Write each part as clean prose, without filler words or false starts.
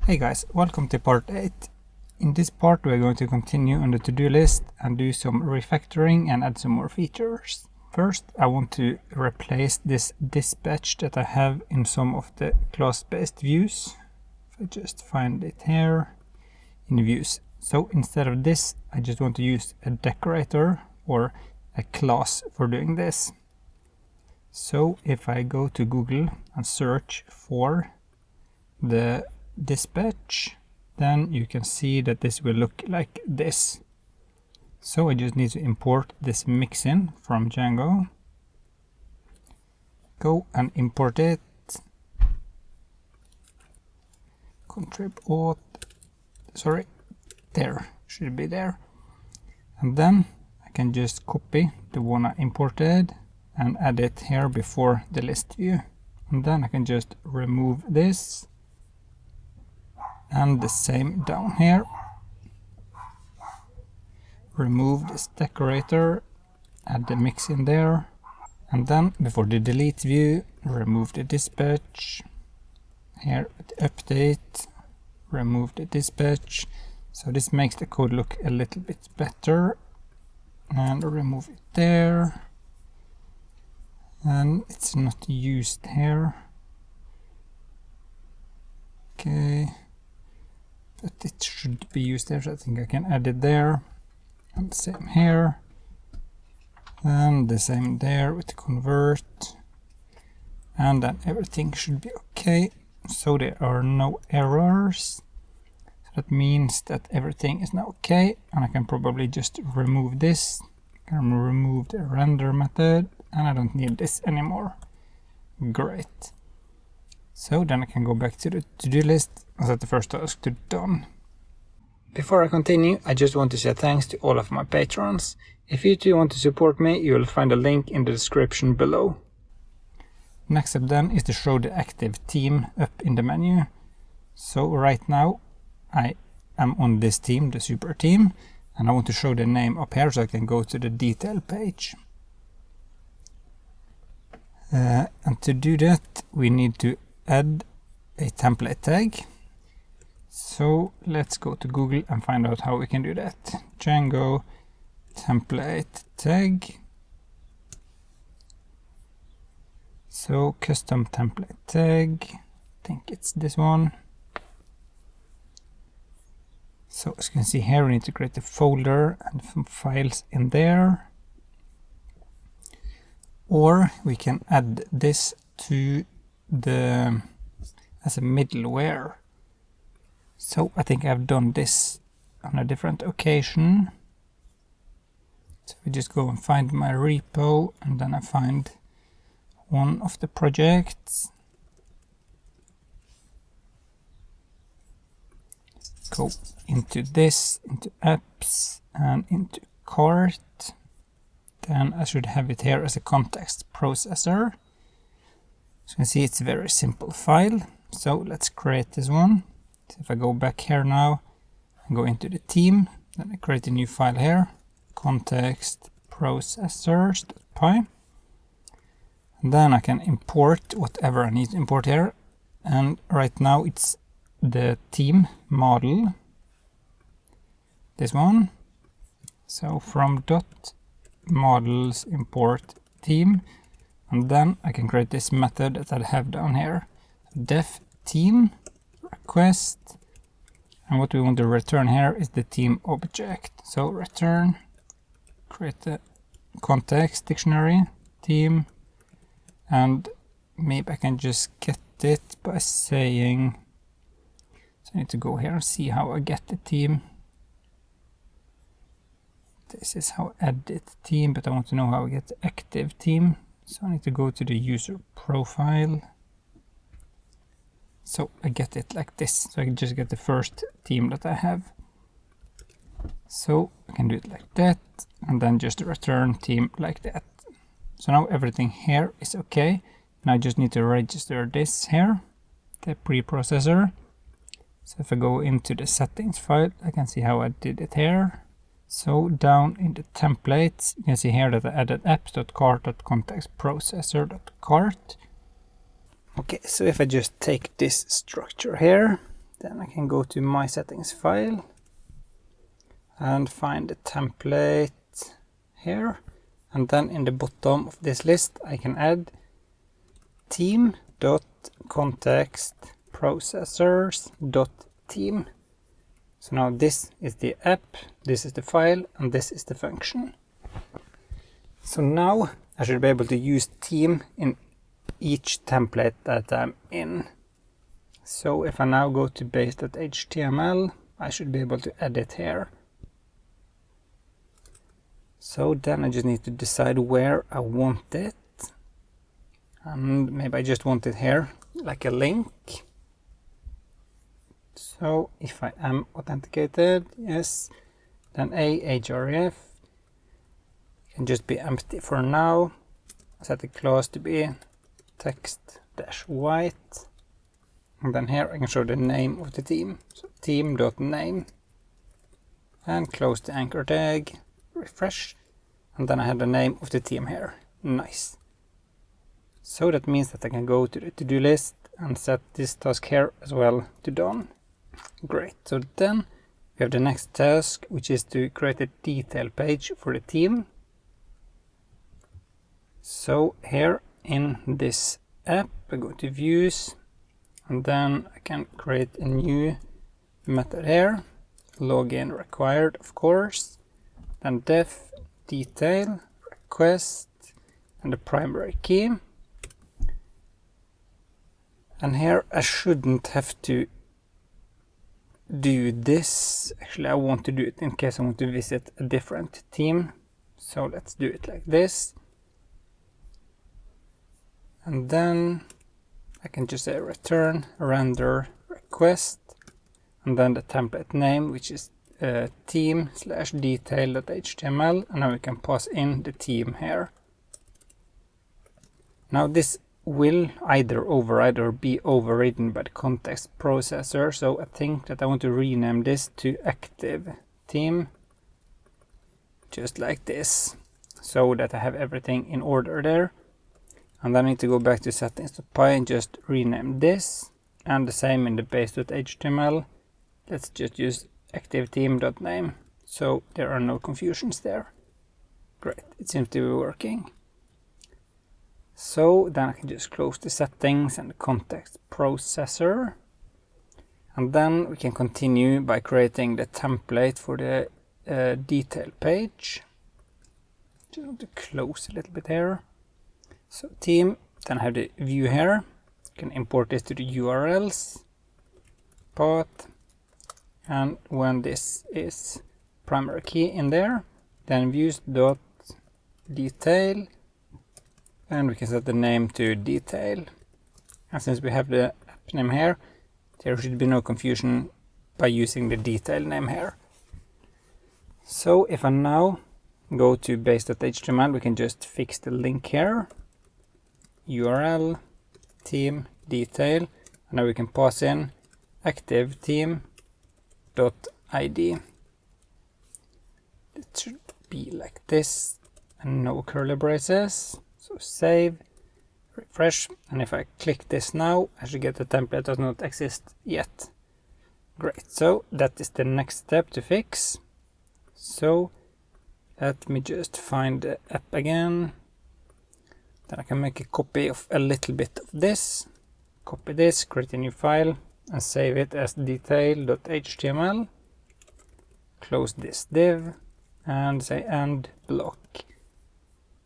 Hey guys, welcome to part 8. In this part we're going to continue on the to-do list and do some refactoring and add some more features. First I want to replace this dispatch that I have in some of the class-based views. If I just find it here in views. So instead of this I just want to use a decorator or a class for doing this. So if I go to Google and search for the dispatch, then you can see that this will look like this. So I just need to import this Misc in from Django. Go and import it. Contrib-auth, sorry, there, should be there. And then I can just copy the one I imported and add it here before the list view. And then I can just remove this. And the same down here. Remove this decorator, add the Misc in there, and then before the delete view, remove the dispatch. Here with the update, remove the dispatch. So this makes the code look a little bit better. And remove it there. And it's not used here. Okay. But it should be used there, so I think I can add it there. And the same here. And the same there with convert. And then everything should be okay. So there are no errors. So that means that everything is now okay. And I can probably just remove this. I can remove the render method. And I don't need this anymore. Great. So then I can go back to the to-do list and set the first task to done. Before I continue, I just want to say thanks to all of my patrons. If you too want to support me, you will find a link in the description below. Next step then is to show the active team up in the menu. So right now I am on this team, the super team, and I want to show the name up here so I can go to the detail page. And to do that we need to add a template tag. So let's go to Google and find out how we can do that. Django template tag. So custom template tag. I think it's this one. So as you can see here we need to create a folder and some files in there. Or we can add this to as a middleware. So I think I've done this on a different occasion. So we just go and find my repo and then I find one of the projects. Go into this, into apps and into cart. Then I should have it here as a context processor. So you can see it's a very simple file. So let's create this one. So if I go back here now and go into the team, then I create a new file here, context processors.py. And then I can import whatever I need to import here. And right now it's the team model, this one. So from .models import team. And then I can create this method that I have down here. Def team request. And what we want to return here is the team object. So return, create a context dictionary, team. And maybe I can just get it by saying, so I need to go here and see how I get the team. This is how I edit team, but I want to know how I get the active team. So I need to go to the user profile. So I get it like this. So I can just get the first team that I have. So I can do it like that. And then just return team like that. So now everything here is okay. And I just need to register this here, the preprocessor. So if I go into the settings file, I can see how I did it here. So down in the templates, you can see here that I added apps.cart.contextProcessor.cart. Okay, so if I just take this structure here, Then I can go to my settings file and find the template here. And then in the bottom of this list, I can add team.contextProcessors.team. So now this is the app, this is the file, and this is the function. So now I should be able to use team in each template that I'm in. So if I now go to base.html, I should be able to edit here. So then I just need to decide where I want it. And maybe I just want it here, like a link. So if I am authenticated, yes, then href can just be empty for now. Set the class to be text-white. And then here I can show the name of the team. So team.name. And close the anchor tag, refresh. And then I have the name of the team here. Nice. So that means that I can go to the to-do list and set this task here as well to done. Great. So then we have the next task, which is to create a detail page for the team. So here in this app, I go to views, and then I can create a new method here. Login required, of course. Then def detail request and the primary key. And here I shouldn't have to do this. Actually, I want to do it in case I want to visit a different team. So let's do it like this. And then I can just say return render request. And then the template name, which is team/detail.html. And now we can pass in the team here. Now this will either override or be overridden by the context processor. So I think that I want to rename this to active team. Just like this. So that I have everything in order there. And then I need to go back to settings.py and just rename this. And the same in the base.html. Let's just use activeTeam.name. So there are no confusions there. Great, it seems to be working. So then I can just close the settings and the context processor. And then we can continue by creating the template for the detail page. Just want to close a little bit here. So team, then I have the view here. You can import this to the URLs, path, and when this is primary key in there, then views.detail, and we can set the name to detail. And since we have the app name here, there should be no confusion by using the detail name here. So if I now go to base.html, we can just fix the link here. URL, team, detail, and now we can pass in active team.id. It should be like this and no curly braces. So save, refresh, and if I click this now, I should get the template does not exist yet. Great, so that is the next step to fix. So let me just find the app again. Then I can make a copy of a little bit of this. Copy this, create a new file, and save it as detail.html. Close this div, and say end block.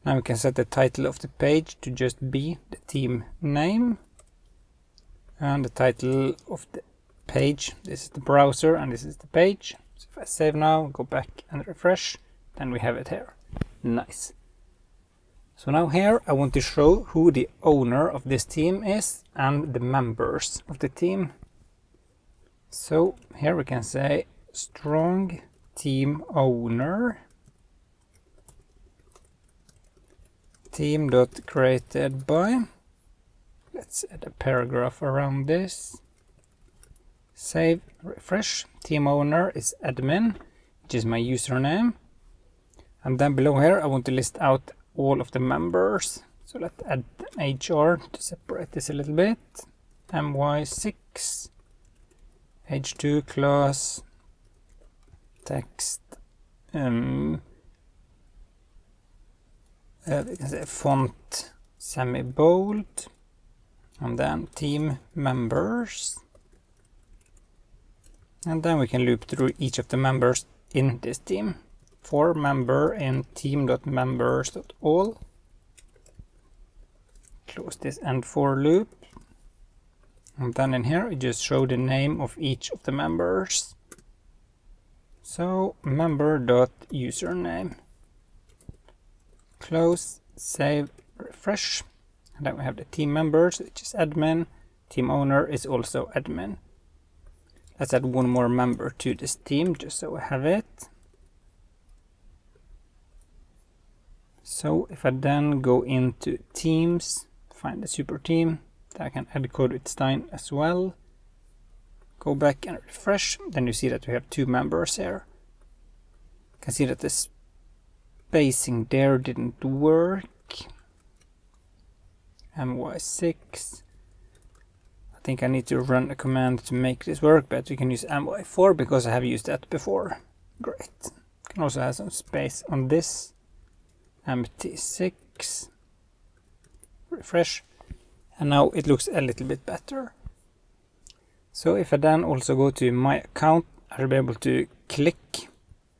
Now we can set the title of the page to just be the team name. And the title of the page, this is the browser and this is the page. So if I save now, go back and refresh, then we have it here. Nice. So now here I want to show who the owner of this team is and the members of the team. So here we can say strong team owner. Team.created by. Let's add a paragraph around this. Save, refresh. Team owner is admin, which is my username. And then below here I want to list out all of the members. So let's add HR to separate this a little bit. MY6, h2 class text we can say font semi-bold, and then team members, and then we can loop through each of the members in this team. For member in team.members.all, close this end for loop, and then in here we just show the name of each of the members. So member.username, close, save, refresh, and then we have the team members, which is admin. Team owner is also admin. Let's add one more member to this team just so I have it. So if I then go into teams, find the super team, then I can add code with Stein as well. Go back and refresh, then you see that we have two members here. You can see that the spacing there didn't work. my6. I think I need to run a command to make this work, but we can use my4 because I have used that before. Great. You can also have some space on this. mt6. Refresh. And now it looks a little bit better. So if I then also go to my account, I'll be able to click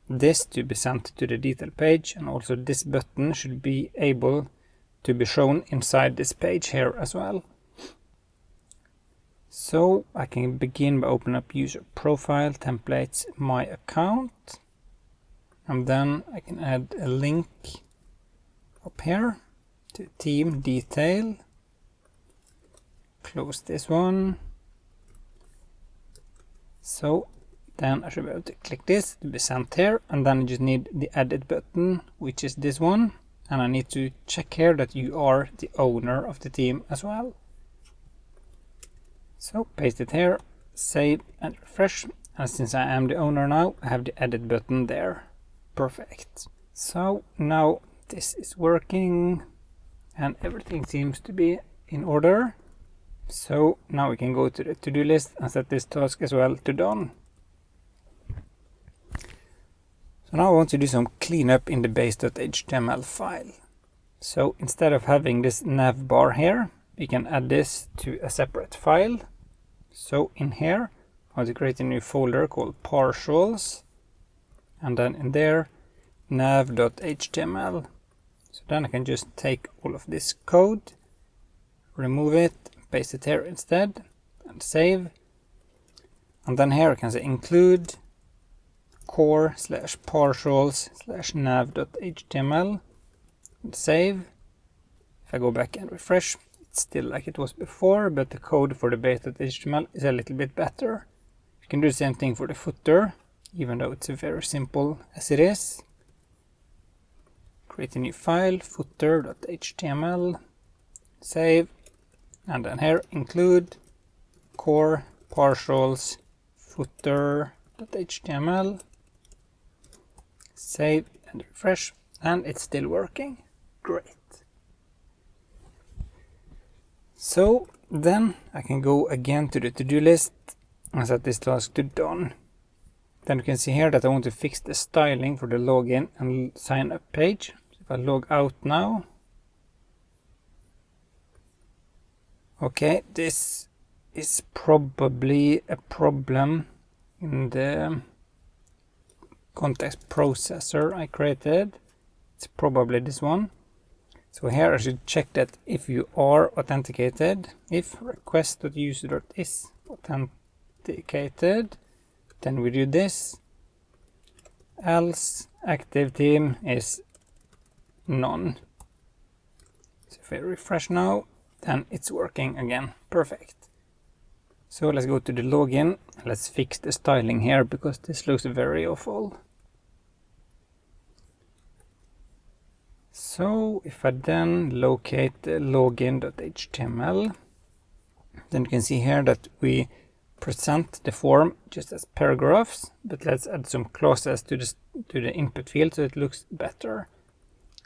this to be sent to the detail page, and also this button should be able to be shown inside this page here as well. So I can begin by opening up user profile, templates, my account, and then I can add a link up here to team detail. Close this one. So then I should be able to click this to be sent here, and then I just need the edit button, which is this one, and I need to check here that you are the owner of the team as well. So paste it here, save and refresh, and since I am the owner now, I have the edit button there. Perfect. So now this is working and everything seems to be in order. So now we can go to the to-do list and set this task as well to done. So now I want to do some cleanup in the base.html file. So instead of having this nav bar here, we can add this to a separate file. So in here, I want to create a new folder called partials, and then in there, nav.html. So then I can just take all of this code, remove it, paste it here instead, and save. And then here I can say include core/partials/nav.html and save. If I go back and refresh, it's still like it was before, but the code for the base.html is a little bit better. You can do the same thing for the footer, even though it's very simple as it is. Create a new file, footer.html, save, and then here include core partials footer.html, save and refresh, and it's still working. Great. So then I can go again to the to-do list and set this task to done. Then you can see here that I want to fix the styling for the login and sign up page. So if I log out now, okay, this is probably a problem in the context processor I created. It's probably this one. So here I should check that if you are authenticated, if request.user.is authenticated, then we do this, else active team is none. So if I refresh now, then it's working again. Perfect. So let's go to the login. Let's fix the styling here because this looks very awful. So if I then locate the login.html, then you can see here that we present the form just as paragraphs, but let's add some clauses to the input field so it looks better.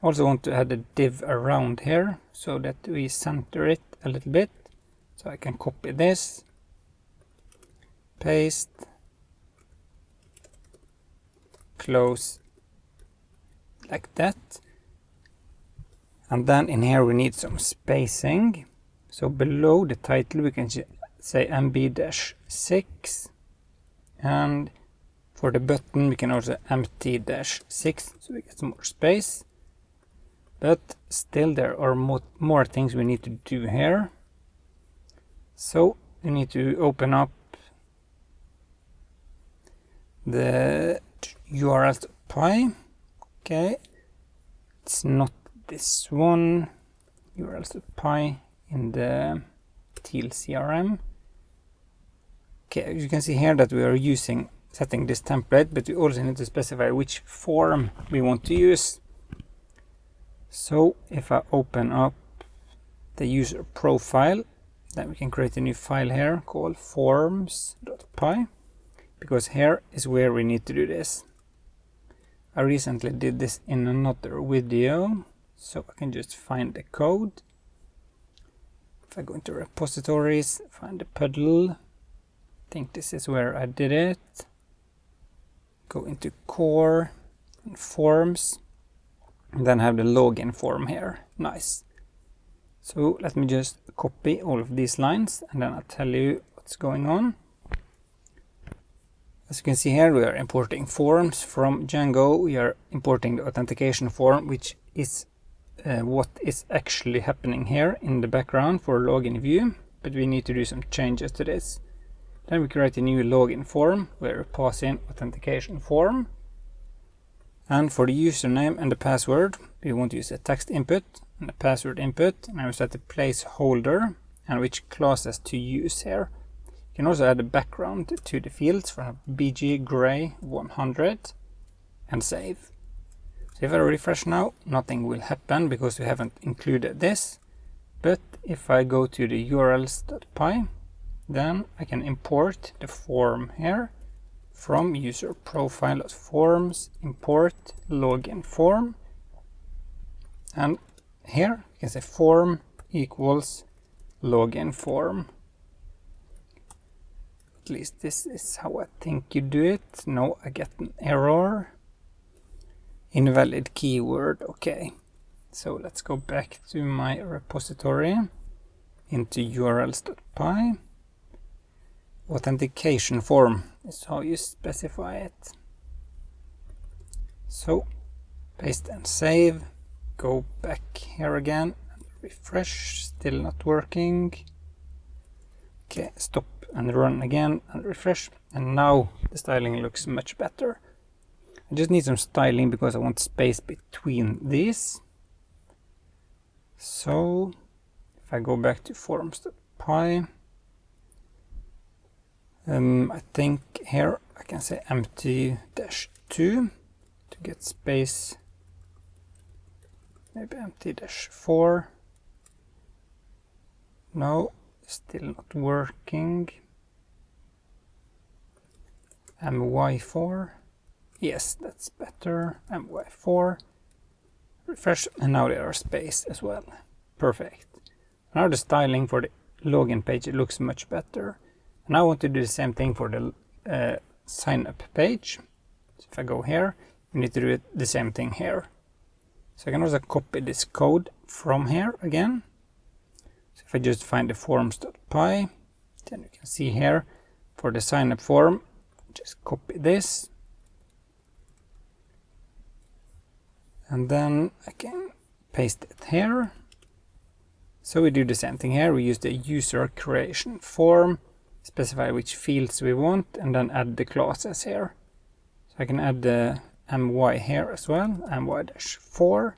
Also want to add a div around here so that we center it a little bit. So I can copy this, paste, close like that. And then in here we need some spacing. So below the title we can say MB-6, and for the button we can also MT-6, so we get some more space. But still there are more things we need to do here. So we need to open up the URL.py. Okay, it's not this one, URL.py in the Teal CRM. Okay, you can see here that we are setting this template, but we also need to specify which form we want to use. So if I open up the user profile, then we can create a new file here called forms.py, because here is where we need to do this. I recently did this in another video, so I can just find the code. If I go into repositories, find the puddle, I think this is where I did it. Go into core and forms, and then have the login form here. Nice. So let me just copy all of these lines and then I'll tell you what's going on. As you can see here, we are importing forms from Django. We are importing the authentication form, which is what is actually happening here in the background for login view, but we need to do some changes to this. Then we create a new login form where we pass in authentication form. And for the username and the password, we want to use a text input and a password input. And I will set a placeholder and which classes to use here. You can also add a background to the fields from BG Gray 100 and save. So if I refresh now, nothing will happen because we haven't included this. But if I go to the urls.py, then I can import the form here from user profile.forms, import login form, and here you can say form equals login form. At least this is how I think you do it. No, I get an error. Invalid keyword. Okay, so let's go back to my repository into urls.py. Authentication form is how you specify it. So paste and save. Go back here again and refresh. Still not working. Okay, stop and run again and refresh. And now the styling looks much better. I just need some styling because I want space between these. So if I go back to forms.py, I think here I can say empty-2 to get space, maybe empty-4. No, still not working. my4, yes, that's better. my4, refresh, and now there are space as well. Perfect. Now the styling for the login page, it looks much better. Now I want to do the same thing for the sign up page. So if I go here, we need to do the same thing here. So I can also copy this code from here again. So if I just find the forms.py, then you can see here for the sign up form, just copy this. And then I can paste it here. So we do the same thing here. We use the user creation form, specify which fields we want, and then add the classes here. So I can add the my here as well, my-4,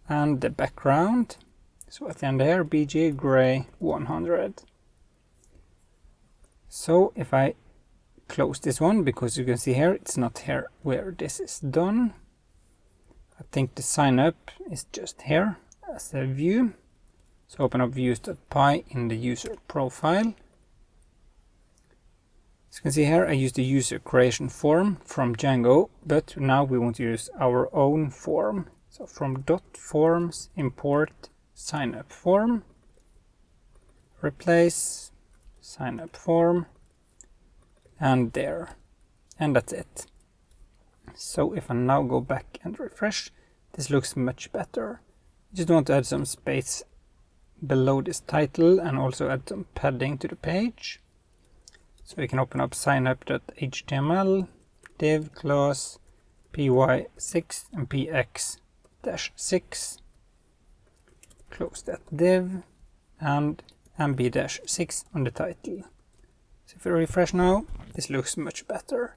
and the background. So at the end here, BG Gray 100. So if I close this one, because you can see here, it's not here where this is done. I think the sign up is just here as a view. So open up views.py in the user profile. As you can see here, I use the user creation form from Django, but now we want to use our own form. So from .forms, import sign up form, replace sign up form, and there. And that's it. So if I now go back and refresh, this looks much better. Just want to add some space below this title and also add some padding to the page. So we can open up signup.html, div class py6 and px-6. Close that div and mb-6 on the title. So if we refresh now, this looks much better.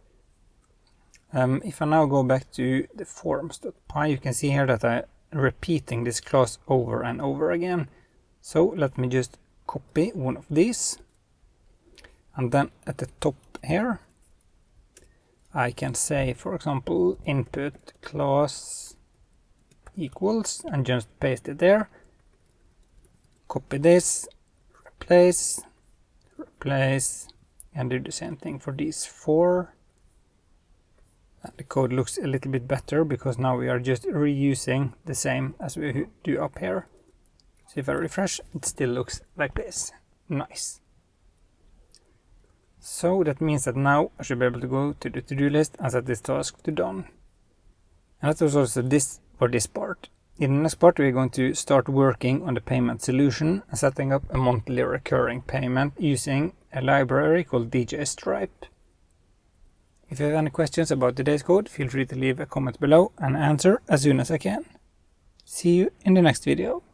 If I now go back to the forms.py, you can see here that I'm repeating this class over and over again. So let me just copy one of these. And then at the top here, I can say, for example, input class equals, and just paste it there. Copy this, replace, and do the same thing for these 4. And the code looks a little bit better because now we are just reusing the same as we do up here. So if I refresh, it still looks like this. Nice. So that means that now I should be able to go to the to-do list and set this task to done. And that was also this for this part. In the next part, we're going to start working on the payment solution and setting up a monthly recurring payment using a library called DJ Stripe. If you have any questions about today's code, feel free to leave a comment below and answer as soon as I can. See you in the next video.